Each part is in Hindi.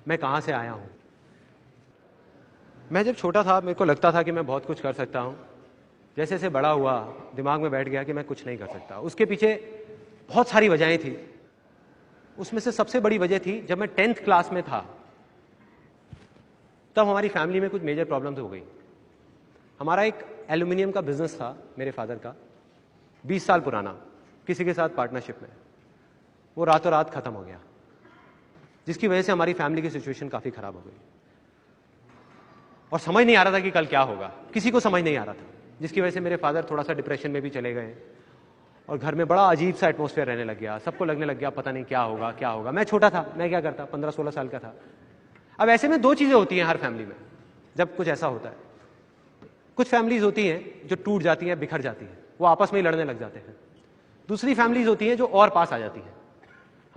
मैं कहाँ से आया हूँ। मैं जब छोटा था मेरे को लगता था कि मैं बहुत कुछ कर सकता हूँ। जैसे जैसे बड़ा हुआ दिमाग में बैठ गया कि मैं कुछ नहीं कर सकता। उसके पीछे बहुत सारी वजहें थी। उसमें से सबसे बड़ी वजह थी जब मैं 10th क्लास में था तब हमारी फैमिली में कुछ मेजर प्रॉब्लम्स हो गई। हमारा एक एल्यूमिनियम का बिजनेस था मेरे फादर का, 20 साल पुराना, किसी के साथ पार्टनरशिप में। वो रातों रात खत्म हो गया, जिसकी वजह से हमारी फैमिली की सिचुएशन काफी खराब हो गई और समझ नहीं आ रहा था कि कल क्या होगा। किसी को समझ नहीं आ रहा था, जिसकी वजह से मेरे फादर थोड़ा सा डिप्रेशन में भी चले गए और घर में बड़ा अजीब सा एटमॉस्फेयर रहने लग गया। सबको लगने लग गया पता नहीं क्या होगा क्या होगा। मैं छोटा था, मैं क्या करता, 15-16 साल का था। अब ऐसे में दो चीजें होती हैं हर फैमिली में जब कुछ ऐसा होता है। कुछ फैमिलीज होती हैं जो टूट जाती हैं, बिखर जाती हैं, वो आपस में ही लड़ने लग जाते हैं। दूसरी फैमिलीज होती हैं जो और पास आ जाती हैं।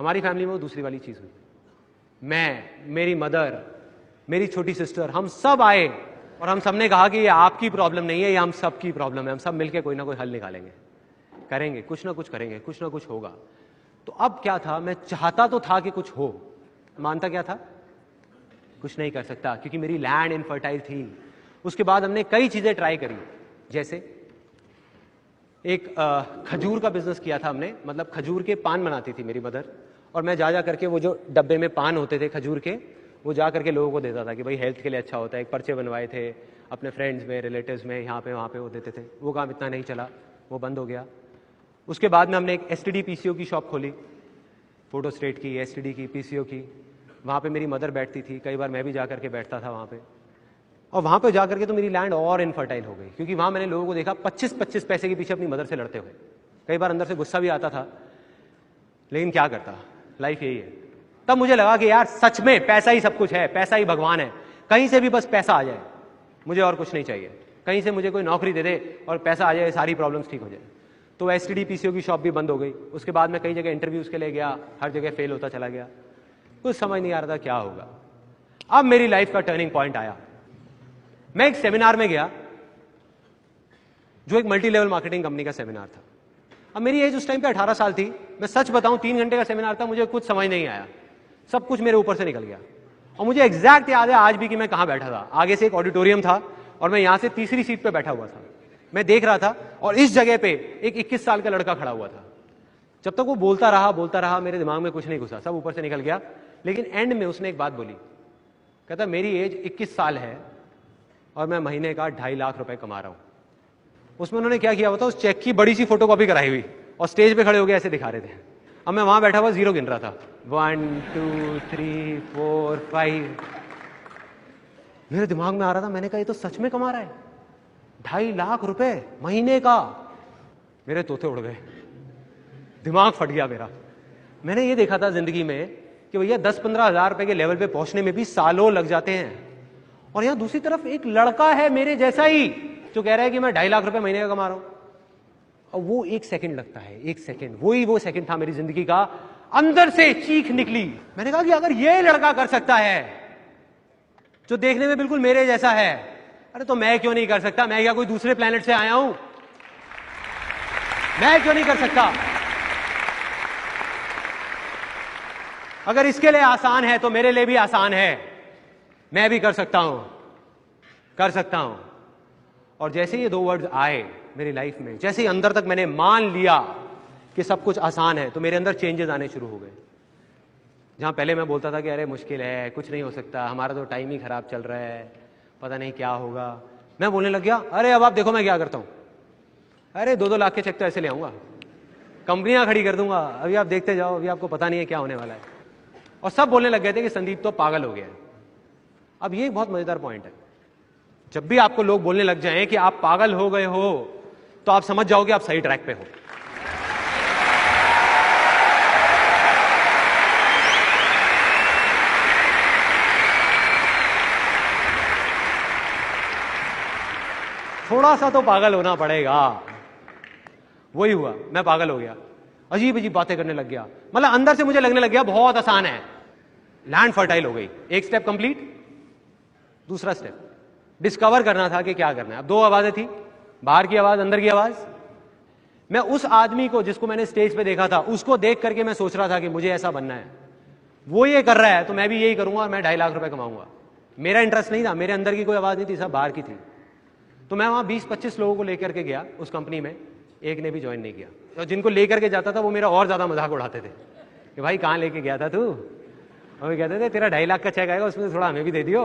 हमारी फैमिली में वो दूसरी वाली चीज हुई। मैं, मेरी मदर, मेरी छोटी सिस्टर, हम सब आए और हम सबने कहा कि ये आपकी प्रॉब्लम नहीं है, ये हम सब की प्रॉब्लम है। हम सब मिलकर कोई ना कोई हल निकालेंगे, करेंगे, कुछ ना कुछ करेंगे, कुछ ना कुछ होगा। तो अब क्या था, मैं चाहता तो था कि कुछ हो, मानता क्या था, कुछ नहीं कर सकता क्योंकि मेरी लैंड इनफर्टाइल थी। उसके बाद हमने कई चीजें ट्राई करी, जैसे एक खजूर का बिजनेस किया था हमने। मतलब खजूर के पान बनाती थी मेरी मदर और मैं जा जा करके वो जो डब्बे में पान होते थे खजूर के, वो जा करके लोगों को देता था कि भाई हेल्थ के लिए अच्छा होता है। एक पर्चे बनवाए थे अपने फ्रेंड्स में, रिलेटिव्स में, यहाँ पे वहाँ पे वो देते थे। वो काम इतना नहीं चला, वो बंद हो गया। उसके बाद में हमने एक एसटीडी पीसीओ की शॉप खोली, फोटो स्टेट की, एसटीडी की, पीसीओ की। वहाँ पे मेरी मदर बैठती थी, कई बार मैं भी जा करके बैठता था वहाँ पे। और वहाँ पे जा करके तो मेरी लैंड और इनफर्टाइल हो गई, क्योंकि वहाँ मैंने लोगों को देखा 25-25 पैसे के पीछे अपनी मदर से लड़ते हुए। कई बार अंदर से गुस्सा भी आता था, लेकिन क्या करता, लाइफ यही है। तब मुझे लगा कि यार सच में पैसा ही सब कुछ है, पैसा ही भगवान है। कहीं से भी बस पैसा आ जाए, मुझे और कुछ नहीं चाहिए। कहीं से मुझे कोई नौकरी दे दे और पैसा आ जाए, सारी प्रॉब्लम्स ठीक हो जाए। तो एसटीडी पीसीओ की शॉप भी बंद हो गई। उसके बाद मैं कई जगह इंटरव्यूज के लिए गया, हर जगह फेल होता चला गया। कुछ समझ नहीं आ रहा था क्या होगा। अब मेरी लाइफ का टर्निंग पॉइंट आया। मैं एक सेमिनार में गया जो एक मल्टी लेवल मार्केटिंग कंपनी का सेमिनार था। अब मेरी एज उस टाइम पे 18 साल थी। मैं सच बताऊं, 3 घंटे का सेमिनार था, मुझे कुछ समझ नहीं आया, सब कुछ मेरे ऊपर से निकल गया। और मुझे एग्जैक्ट याद है आज भी कि मैं कहां बैठा था। आगे से एक ऑडिटोरियम था और मैं यहां से तीसरी सीट पे बैठा हुआ था। मैं देख रहा था और इस जगह पे एक 21 साल का लड़का खड़ा हुआ था। जब तक वो बोलता रहा, मेरे दिमाग में कुछ नहीं घुसा, सब ऊपर से निकल गया। लेकिन एंड में उसने एक बात बोली, कहता मेरी एज 21 साल है और मैं महीने का 2.5 लाख रुपए कमा रहा हूं। उसमें उन्होंने क्या किया होता, उस चेक की बड़ी सी फोटोकॉपी कराई हुई और स्टेज पे खड़े हो गए ऐसे दिखा रहे थे। अब मैं वहां बैठा हुआ जीरो गिन रहा था, 1 2 3 4 5। मेरे दिमाग में आ रहा था, मैंने कहा ये तो सच में कमा रहा है 2.5 लाख रुपए महीने का। मेरे तोते उड़ गए, दिमाग फट गया मेरा। मैंने ये देखा था जिंदगी में कि भैया 10-15 हजार रुपए के लेवल पे पहुंचने में भी सालों लग जाते हैं, और यहां दूसरी तरफ एक लड़का है मेरे जैसा ही जो कह रहा है कि मैं 2.5 लाख रुपए महीने का कमा रहा हूं। और वो 1 सेकंड लगता है, 1 सेकंड, वो सेकंड था मेरी जिंदगी का। अंदर से चीख निकली। मैंने कहा कि अगर ये लड़का कर सकता है जो देखने में बिल्कुल मेरे जैसा है, अरे तो मैं क्यों नहीं कर सकता? मैं क्या कोई दूसरे प्लेनेट से आया हूं? मैं क्यों नहीं कर सकता? अगर इसके लिए आसान है तो मेरे लिए भी आसान है। मैं भी कर सकता हूं, कर सकता हूं। और जैसे ये 2 वर्ड्स आए मेरी लाइफ में, जैसे ही अंदर तक मैंने मान लिया कि सब कुछ आसान है, तो मेरे अंदर चेंजेस आने शुरू हो गए। जहां पहले मैं बोलता था कि अरे मुश्किल है, कुछ नहीं हो सकता, हमारा तो टाइम ही खराब चल रहा है, पता नहीं क्या होगा, मैं बोलने लग गया अरे अब आप देखो मैं क्या करता हूं। अरे 2-2 लाख के चेक तो ऐसे ले आऊंगा, कंपनियां खड़ी कर दूंगा, अभी आप देखते जाओ, अभी आपको पता नहीं है क्या होने वाला है। और सब बोलने लग गए थे कि संदीप तो पागल हो गया है। अब ये एक बहुत मजेदार पॉइंट है, जब भी आपको लोग बोलने लग जाएं कि आप पागल हो गए हो, तो आप समझ जाओ कि आप सही ट्रैक पे हो। थोड़ा सा तो पागल होना पड़ेगा। वही हुआ, मैं पागल हो गया, अजीब अजीब बातें करने लग गया। मतलब अंदर से मुझे लगने लग गया बहुत आसान है। लैंड फर्टाइल हो गई, एक स्टेप कंप्लीट। दूसरा स्टेप डिस्कवर करना था कि क्या करना है। अब 2 आवाजें थी, बाहर की आवाज, अंदर की आवाज। मैं उस आदमी को जिसको मैंने स्टेज पे देखा था, उसको देख करके मैं सोच रहा था कि मुझे ऐसा बनना है। वो ये कर रहा है तो मैं भी यही करूंगा और मैं 2.5 लाख रुपए कमाऊंगा। मेरा इंटरेस्ट नहीं था, मेरे अंदर की कोई आवाज नहीं थी, सब बाहर की थी। तो मैं वहां 20-25 लोगों को लेकर के गया उस कंपनी में, एक ने भी ज्वाइन नहीं किया। और जिनको लेकर के जाता था वो मेरा और ज्यादा मजाक उड़ाते थे कि भाई कहाँ लेके गया था तू, और वो कहते थे तेरा 2.5 लाख का चेक आएगा उसमें से थोड़ा हमें भी दे दियो।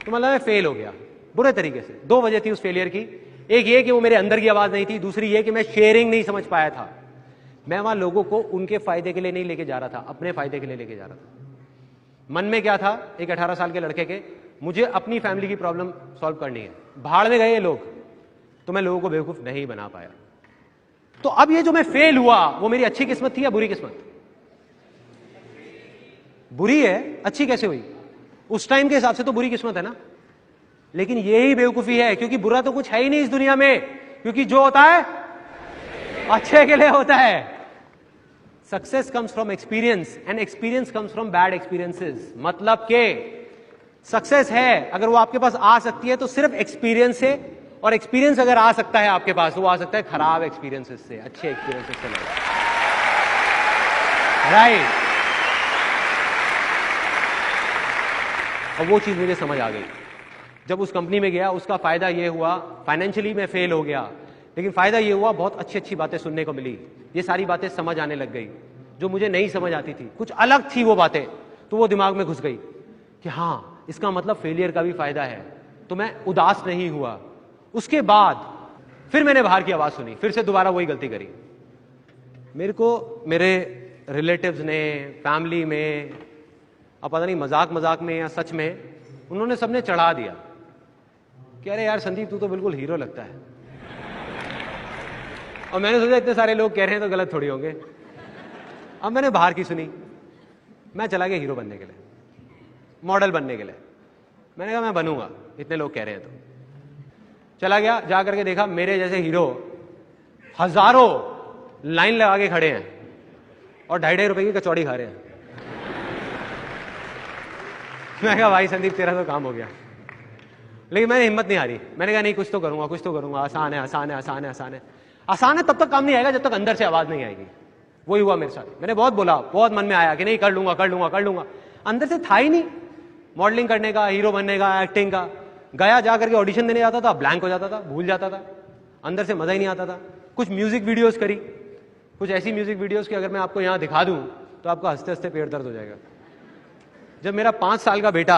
तो मतलब मैं फेल हो गया बुरे तरीके से। 2 वजह थी उस फेलियर की, एक ये कि वो मेरे अंदर की आवाज नहीं थी, दूसरी ये कि मैं शेयरिंग नहीं समझ पाया था। मैं वहां लोगों को उनके फायदे के लिए नहीं लेके जा रहा था, अपने फायदे के लिए लेके जा रहा था। मन में क्या था एक 18 साल के लड़के के, मुझे अपनी फैमिली की प्रॉब्लम सॉल्व करनी है। भाड़ में गए लोग, तो मैं लोगों को बेवकूफ नहीं बना पाया। तो अब ये जो मैं फेल हुआ वो मेरी अच्छी किस्मत थी या बुरी किस्मत? बुरी है, अच्छी कैसे हुई? उस टाइम के हिसाब से तो बुरी किस्मत है ना। लेकिन यही बेवकूफी है, क्योंकि बुरा तो कुछ है ही नहीं इस दुनिया में, क्योंकि जो होता है अच्छे के लिए होता है। Success comes from experience and experience comes from bad experiences. मतलब के सक्सेस है अगर वो आपके पास आ सकती है तो सिर्फ एक्सपीरियंस से, और एक्सपीरियंस अगर आ सकता है आपके पास तो वो आ सकता है खराब एक्सपीरियंसेस से, अच्छे एक्सपीरियंसेस से नहीं। राइट। और वो चीज मुझे समझ आ गई जब उस कंपनी में गया। उसका फायदा ये हुआ, फाइनेंशियली मैं फेल हो गया, लेकिन फायदा ये हुआ बहुत अच्छी अच्छी बातें सुनने को मिली। ये सारी बातें समझ आने लग गई जो मुझे नहीं समझ आती थी, कुछ अलग थी वो बातें, तो वो दिमाग में घुस गई कि हाँ इसका मतलब फेलियर का भी फायदा है। तो मैं उदास नहीं हुआ। उसके बाद फिर मैंने बाहर की आवाज सुनी, फिर से दोबारा वही गलती करी। मेरे को मेरे रिलेटिव्स ने, फैमिली में, अब पता नहीं मजाक मजाक में या सच में, उन्होंने सबने चढ़ा दिया कि अरे यार संदीप तू तो बिल्कुल हीरो लगता है। और मैंने सोचा इतने सारे लोग कह रहे हैं तो गलत थोड़ी होंगे। अब मैंने बाहर की सुनी, मैं चला गया हीरो बनने के लिए, मॉडल बनने के लिए। मैंने कहा मैं बनूंगा, इतने लोग कह रहे हैं तो। चला गया, जा करके देखा मेरे जैसे हीरो हजारों लाइन लगा के खड़े हैं और 2.5 रुपए की कचौड़ी खा रहे हैं। मैं कहा भाई संदीप तेरा तो काम हो गया। लेकिन मैंने हिम्मत नहीं हारी, मैंने कहा नहीं कुछ तो करूंगा, कुछ तो करूंगा, आसान है आसान है आसान है आसान है। आसान है तब तक काम नहीं आएगा जब तक अंदर से आवाज नहीं आएगी। वही हुआ मेरे साथ। मैंने बहुत बोला, बहुत मन में आया कि नहीं कर लूंगा कर लूंगा कर लूंगा, अंदर से था ही नहीं मॉडलिंग करने का, हीरो बनने का, एक्टिंग का। गया जा करके ऑडिशन देने जाता था, ब्लैंक हो जाता था, भूल जाता था, अंदर से मजा ही नहीं आता था। कुछ म्यूजिक वीडियोस करी, कुछ ऐसी म्यूजिक वीडियोस की अगर मैं आपको यहां दिखा दूं तो आपका हंसते हंसते पेट दर्द हो जाएगा। जब मेरा 5 साल का बेटा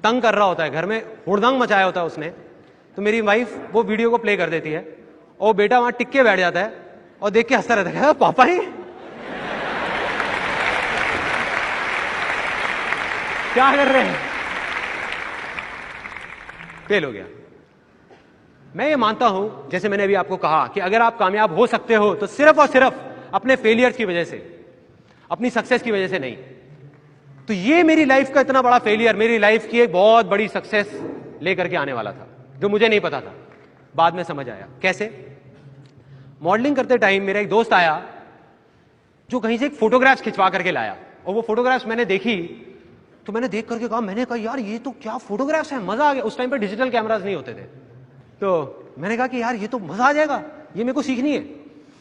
तंग कर रहा होता है घर में, हुड़दंग मचाया होता है उसने, तो मेरी वाइफ वो वीडियो को प्ले कर देती है और बेटा वहां टिक के बैठ जाता है और देख के हंसता रहता है, पापा ही क्या कर रहे हैं। फेल हो गया। मैं ये मानता हूं, जैसे मैंने अभी आपको कहा, कि अगर आप कामयाब हो सकते हो तो सिर्फ और सिर्फ अपने फेलियर्स की वजह से, अपनी सक्सेस की वजह से नहीं। तो ये मेरी लाइफ का इतना बड़ा फेलियर मेरी लाइफ की एक बहुत बड़ी सक्सेस लेकर के आने वाला था, जो मुझे नहीं पता था। बाद में समझ आया। कैसे? मॉडलिंग करते टाइम मेरा एक दोस्त आया जो कहीं से एक फोटोग्राफ्स खिंचवा करके लाया, और वो फोटोग्राफ्स मैंने देखी तो मैंने देख करके कहा, मैंने कहा यार ये तो क्या फोटोग्राफ्स है, मजा आ गया। उस टाइम पे डिजिटल कैमरास नहीं होते थे, तो मैंने कहा कि यार ये तो मजा आ जाएगा, ये मेरे को सीखनी है।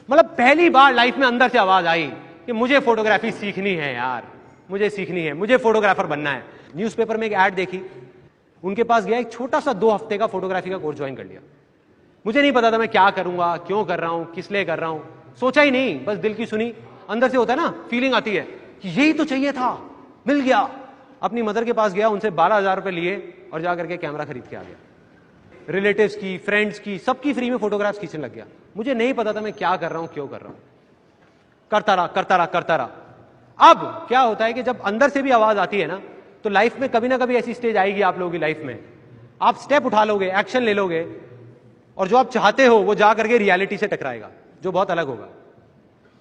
मतलब पहली बार लाइफ में अंदर से आवाज आई कि मुझे फोटोग्राफी सीखनी है यार, मुझे सीखनी है, मुझे फोटोग्राफर बनना है। न्यूज़पेपर में एक ऐड देखी, उनके पास गया, एक छोटा सा 2 हफ्ते का फोटोग्राफी का कोर्स ज्वाइन कर लिया। मुझे नहीं पता था मैं क्या करूंगा, क्यों कर रहा हूं, किस लिए कर रहा हूं, सोचा ही नहीं, बस दिल की सुनी। अंदर से होता है ना, फीलिंग आती है कि यही तो चाहिए था, मिल गया। अपनी मदर के पास गया, उनसे 12,000 रुपए लिए और जाकर के कैमरा खरीद के आ गया। रिलेटिव्स की, फ्रेंड्स की, सबकी फ्री में फोटोग्राफ्स खींचने लग गया। मुझे नहीं पता था मैं क्या कर रहा हूं, क्यों कर रहा हूं, करता रहा करता रहा करता रहा। अब क्या होता है कि जब अंदर से भी आवाज आती है ना, तो लाइफ में कभी ना कभी ऐसी स्टेज आएगी आप लोगों की लाइफ में, आप स्टेप उठा लोगे, एक्शन ले लोगे, और जो आप चाहते हो वो जा करके रियलिटी से टकराएगा, जो बहुत अलग होगा।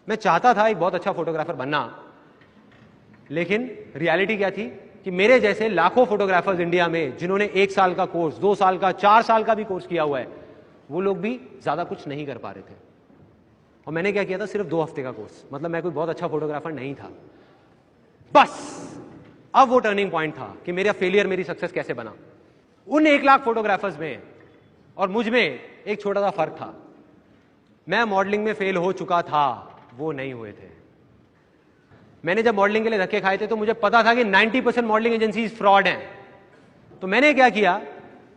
मैं चाहता था एक बहुत अच्छा फोटोग्राफर बनना, लेकिन रियलिटी क्या थी कि मेरे जैसे लाखों फोटोग्राफर्स इंडिया में, जिन्होंने 1 साल का कोर्स, 2 साल का, 4 साल का भी कोर्स किया हुआ है, वो लोग भी ज्यादा कुछ नहीं कर पा रहे थे। और मैंने क्या किया था, सिर्फ 2 हफ्ते का कोर्स। मतलब मैं कोई बहुत अच्छा फोटोग्राफर नहीं था। बस अब वो टर्निंग पॉइंट था कि मेरा फेलियर मेरी सक्सेस कैसे बना। उन 1 लाख फोटोग्राफर्स में और मुझ में एक छोटा सा फर्क था। मैं मॉडलिंग में फेल हो चुका था, वो नहीं हुए थे। मैंने जब मॉडलिंग के लिए धक्के खाए थे तो मुझे पता था कि 90% मॉडलिंग एजेंसीज फ्रॉड हैं। तो मैंने क्या किया,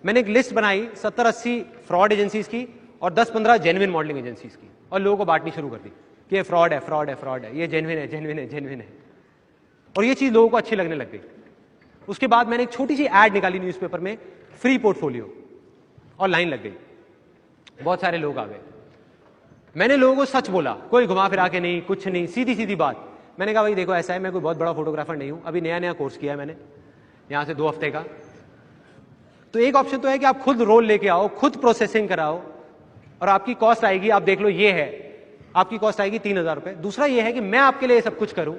मैंने एक लिस्ट बनाई 70-80 फ्रॉड एजेंसीज की और 10-15 जेन्युइन मॉडलिंग एजेंसीज की, और लोगों को बांटनी शुरू कर दी कि ये फ्रॉड है, फ्रॉड है, फ्रॉड है, ये जेन्युइन है, जेन्युइन है, जेन्युइन है। और ये चीज लोगों को अच्छी लगने लग गई। उसके बाद मैंने एक छोटी सी एड निकाली न्यूज़पेपर में, फ्री पोर्टफोलियो, और लाइन लग गई। बहुत सारे लोग आ गए। मैंने लोगों को सच बोला, कोई घुमा फिरा के नहीं, कुछ नहीं, सीधी सीधी बात। मैंने कहा भाई देखो ऐसा है, मैं कोई बहुत बड़ा फोटोग्राफर नहीं हूं, अभी नया नया कोर्स किया है मैंने, यहां से 2 हफ्ते का। तो एक ऑप्शन तो है कि आप खुद रोल लेके आओ, खुद प्रोसेसिंग कराओ, और आपकी कॉस्ट आएगी, आप देख लो ये है, आपकी कॉस्ट आएगी 3,000 रुपए। दूसरा ये है कि मैं आपके लिए सब कुछ करूं।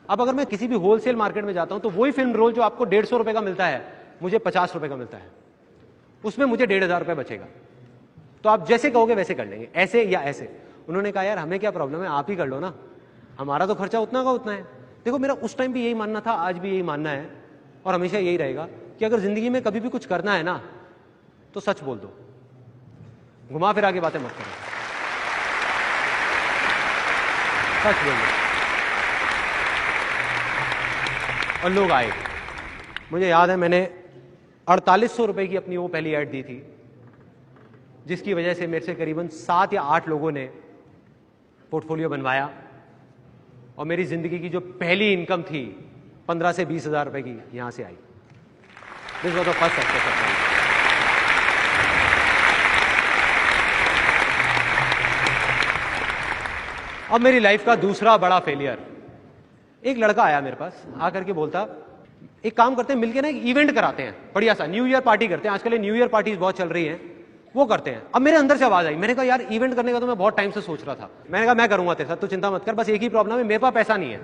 अब अगर मैं किसी भी होलसेल मार्केट में जाता हूं तो वही फिल्म रोल जो आपको 150 रुपए का मिलता है, मुझे 50 रुपए का मिलता है, उसमें मुझे 1,500 रुपए बचेगा। तो आप जैसे कहोगे वैसे कर लेंगे, ऐसे या ऐसे। उन्होंने कहा यार हमें क्या प्रॉब्लम है, आप ही कर लो ना, हमारा तो खर्चा उतना का उतना है। देखो मेरा उस टाइम भी यही मानना था, आज भी यही मानना है, और हमेशा यही रहेगा कि अगर जिंदगी में कभी भी कुछ करना है ना तो सच बोल दो, घुमा फिरा के बातें मत करो, सच बोल दो। और लोग आए। मुझे याद है मैंने 4800 रुपए की अपनी वो पहली ऐड दी थी, जिसकी वजह से मेरे से करीबन 7 या 8 लोगों ने पोर्टफोलियो बनवाया, और मेरी जिंदगी की जो पहली इनकम थी 15 से 20,000 रुपए की यहां से आई। This was the first success. अब मेरी लाइफ का दूसरा बड़ा फेलियर, एक लड़का आया मेरे पास, आकर के बोलता एक काम करते हैं मिलके ना, एक इवेंट कराते हैं बढ़िया सा, न्यू ईयर पार्टी करते हैं, आजकल न्यू ईयर पार्टीज बहुत चल रही हैं, वो करते हैं। अब मेरे अंदर से आवाज आई, मैंने कहा यार इवेंट करने का तो मैं बहुत टाइम से सोच रहा था। मैंने कहा मैं करूंगा तेरे साथ, तू चिंता मत कर, बस एक ही प्रॉब्लम है, मेरे पास पैसा नहीं है।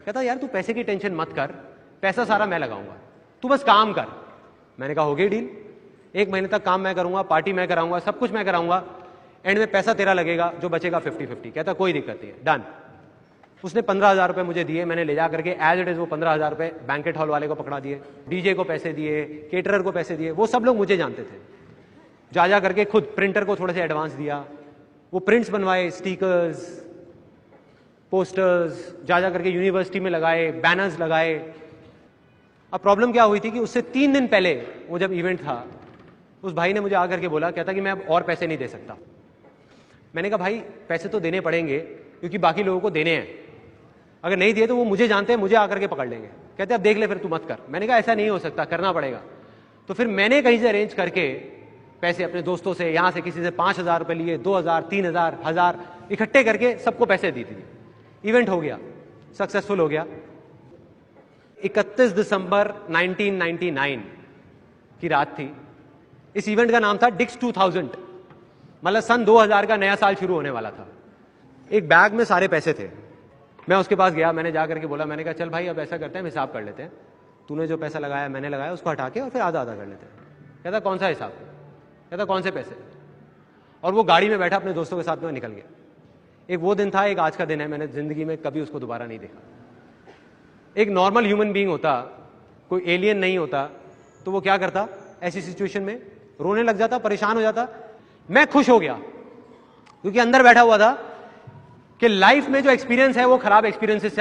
कहता यार तू पैसे की टेंशन मत कर, पैसा सारा मैं लगाऊंगा, तू बस काम कर। मैंने कहा हो गई डील, 1 महीने तक काम मैं करूंगा, पार्टी मैं कराऊंगा, सब कुछ मैं कराऊंगा, एंड में पैसा तेरा लगेगा, जो बचेगा 50-50। कहता कोई दिक्कत नहीं है, डन। उसने 15,000 रुपए मुझे दिए, मैंने ले जा करके एज इट इज वो 15,000 रुपए बैंकेट हॉल वाले को पकड़ा दिए, डीजे को पैसे दिए, केटरर को पैसे दिए, वो सब लोग मुझे जानते थे। जा करके खुद प्रिंटर को थोड़े से एडवांस दिया, वो प्रिंट्स बनवाए, स्टिकर्स, पोस्टर्स, जा करके यूनिवर्सिटी में लगाए, बैनर्स लगाए। अब प्रॉब्लम क्या हुई थी कि उससे 3 दिन पहले वो जब इवेंट था, उस भाई ने मुझे आकर के बोला, कहता कि मैं अब और पैसे नहीं दे सकता। मैंने कहा भाई पैसे तो देने पड़ेंगे क्योंकि बाकी लोगों को देने हैं, अगर नहीं दिए तो वो मुझे जानते हैं, मुझे आकर के पकड़ लेंगे। कहते अब देख ले फिर तू मत कर। मैंने कहा ऐसा नहीं हो सकता, करना पड़ेगा। तो फिर मैंने कहीं से अरेंज करके पैसे अपने दोस्तों से, यहां से किसी से 5,000 रुपए लिए, 2,000, 3,000, 1,000 इकट्ठे करके सबको पैसे दी थी। इवेंट हो गया, सक्सेसफुल हो गया। 31 दिसंबर 1999 की रात थी। इस इवेंट का नाम था डिक्स 2000, मतलब सन 2000 का नया साल शुरू होने वाला था। एक बैग में सारे पैसे थे। मैं उसके पास गया, मैंने जाकर के बोला, मैंने कहा चल भाई अब ऐसा करते हैं, हिसाब कर लेते हैं, तूने जो पैसा लगाया मैंने लगाया, उसको हटा के और फिर आधा आधा कर लेते हैं। कहता कौन सा हिसाब? कहता कौन से पैसे? और वो गाड़ी में बैठा अपने दोस्तों के साथ में निकल गया। एक वो दिन था, एक आज का दिन है, मैंने जिंदगी में कभी उसको दोबारा नहीं देखा। एक नॉर्मल ह्यूमन बीइंग होता, कोई एलियन नहीं होता, तो वो क्या करता ऐसी सिचुएशन में? रोने लग जाता, परेशान हो जाता। मैं खुश हो गया क्योंकि अंदर बैठा हुआ था कि लाइफ में जो एक्सपीरियंस है वो खराब एक्सपीरियंसेस